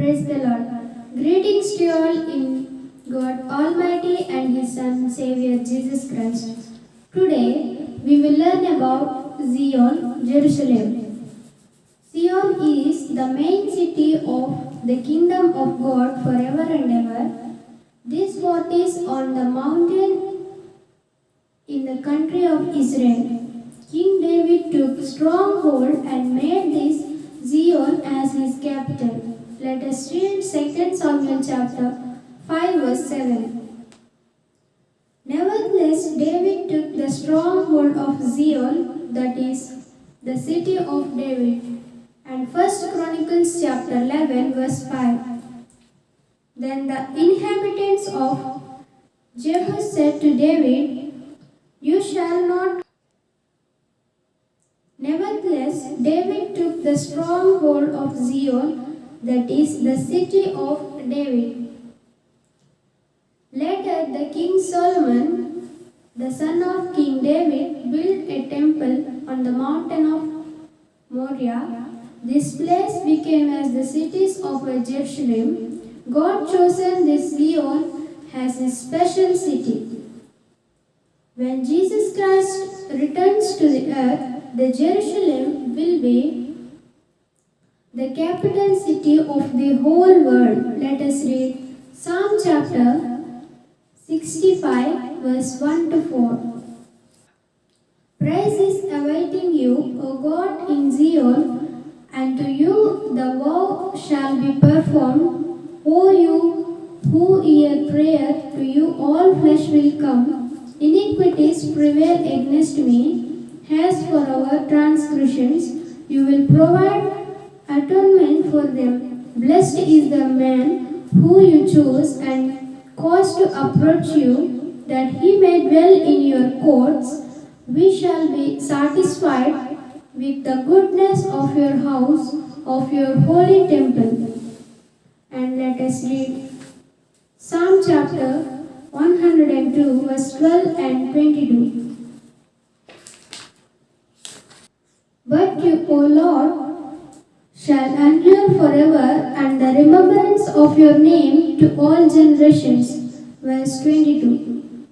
Praise the Lord. Greetings to you all in God Almighty and His Son, Savior Jesus Christ. Today we will learn about Zion, Jerusalem. Zion is the main city of the kingdom of God forever and ever. This fort is on the mountain in the country of Israel. King David took stronghold and made this Zion as his capital. Let us read 2 Samuel chapter 5 verse 7. Nevertheless, David took the stronghold of Zion, that is, the city of David. And 1 Chronicles chapter 11 verse 5. Then the inhabitants of Jebus said to David, "You shall not." Nevertheless, David took the stronghold of Zion, that is, the city of David. Later, the King Solomon, the son of King David, built a temple on the mountain of Moriah. This place became as the cities of Jerusalem. God chosen this Zion as his special city. When Jesus Christ returns to the earth, the Jerusalem will be the capital city of the whole world. Let us read Psalm chapter 65 verse 1 to 4. Praise is awaiting you, O God, in Zion, and to you the vow shall be performed. O you who hear prayer, to you all flesh will come. Iniquities prevail against me. As for our transgressions, you will provide atonement for them. Blessed is the man who you choose and cause to approach you, that he may dwell in your courts. We shall be satisfied with the goodness of your house, of your holy temple. And let us read Psalm chapter 102 verse 12 and 22. But you, O Lord, shall endure forever, and the remembrance of your name to all generations. Verse 22.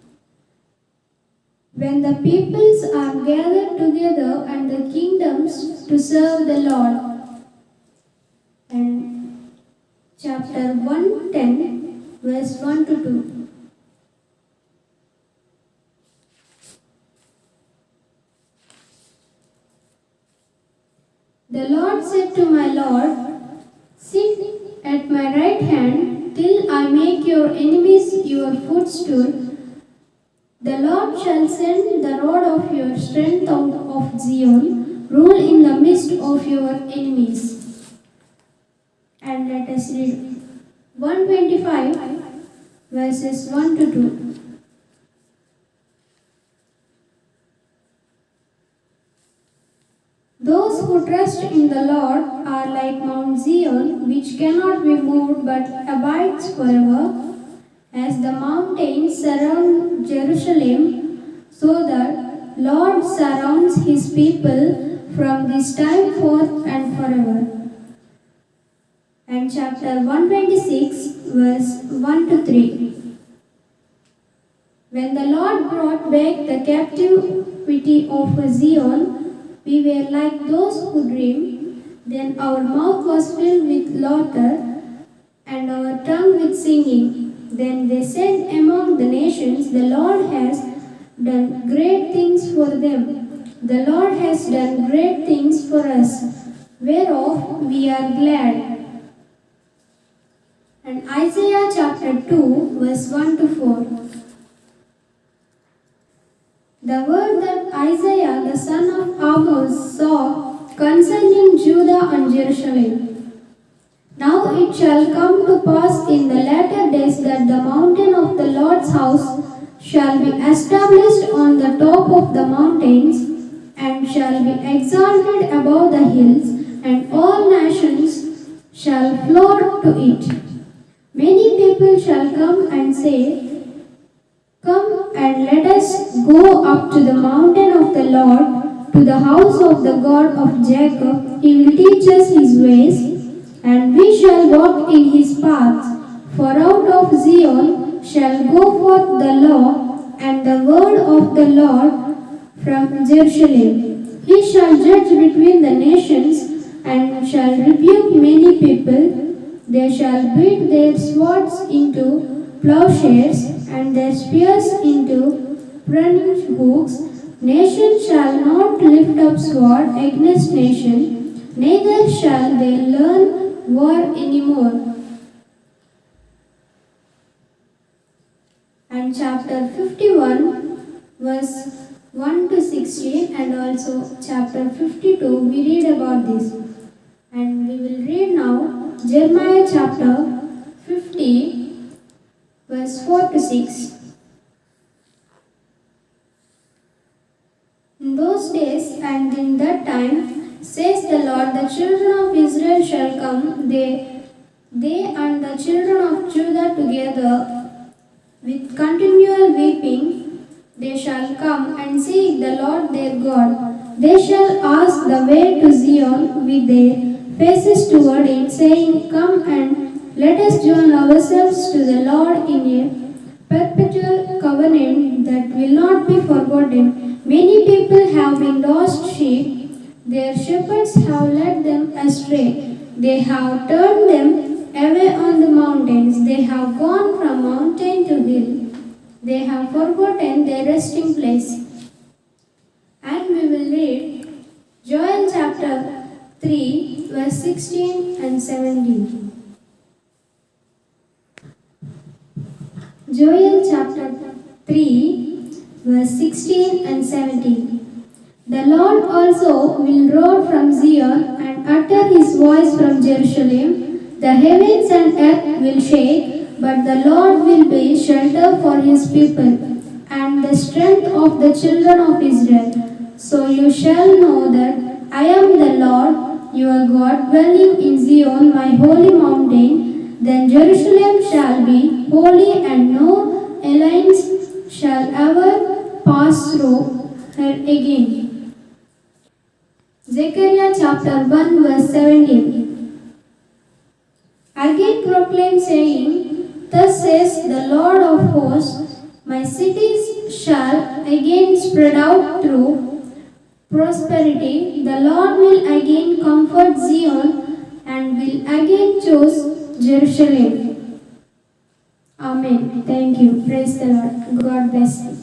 When the peoples are gathered together and the kingdoms to serve the Lord. And chapter 110 verse 1 to 2. The Lord said to my Lord, "Sit at my right hand till I make your enemies your footstool." The Lord shall send the rod of your strength out of Zion, rule in the midst of your enemies. And let us read 125 verses 1 to 2. Those who trust in the Lord are like Mount Zion, which cannot be moved but abides forever. As the mountains surround Jerusalem, so the Lord surrounds his people from this time forth and forever. And chapter 126 verse 1 to 3. When the Lord brought back the captivity of Zion, we were like those who dream. Then our mouth was filled with laughter and our tongue with singing. Then they said among the nations, "The Lord has done great things for them. The Lord has done great things for us, whereof we are glad." And Isaiah chapter 2 verse 1 to 4. The word that Isaiah the son of Amos saw concerning Judah and Jerusalem. Now it shall come to pass in the latter days that the mountain of the Lord's house shall be established on the top of the mountains, and shall be exalted above the hills, and all nations shall flow to it. Many people shall come and say, "Come and let us go up to the mountain of the Lord, to the house of the God of Jacob. He will teach us his ways, and we shall shall walk in his paths. For out of Zion shall go forth the law and the word of the Lord from Jerusalem. He shall judge between the nations and shall rebuke many people. They shall beat their swords into plowshares and their spears into pruning hooks. Nation shall not lift up sword against nation, neither shall they learn war anymore. And chapter 51, verse 1 to 16, and also chapter 52, we read about this. And we will read now Jeremiah chapter 50, verse 4 to 6. In those days and in that time, says the Lord, the children of Israel shall come, they and the children of Judah together with continual weeping. They shall come and seek the Lord their God. They shall ask the way to Zion with their faces toward it, saying, Come and let us join ourselves to the Lord in a perpetual covenant that will not be forgotten. Many people have been lost sheep. Their shepherds have led them astray. They have turned them away on the mountains. They have gone from mountain to hill. They have forgotten their resting place. And we will read Joel chapter 3, verse 16 and 17. Joel chapter 3, verse 16 and 17. The Lord also will roar from Zion and utter his voice from Jerusalem. The heavens and earth will shake, but the Lord will be shelter for his people and the strength of the children of Israel. So you shall know that I am the Lord, your God, dwelling in Zion, my holy mountain. Then Jerusalem shall be holy, and no alliance shall ever pass through her again. Zechariah chapter 1, verse 17. Again proclaim, saying, Thus says the Lord of hosts, my cities shall again spread out through prosperity. The Lord will again comfort Zion and will again choose Jerusalem. Amen. Thank you. Praise the Lord. God bless you.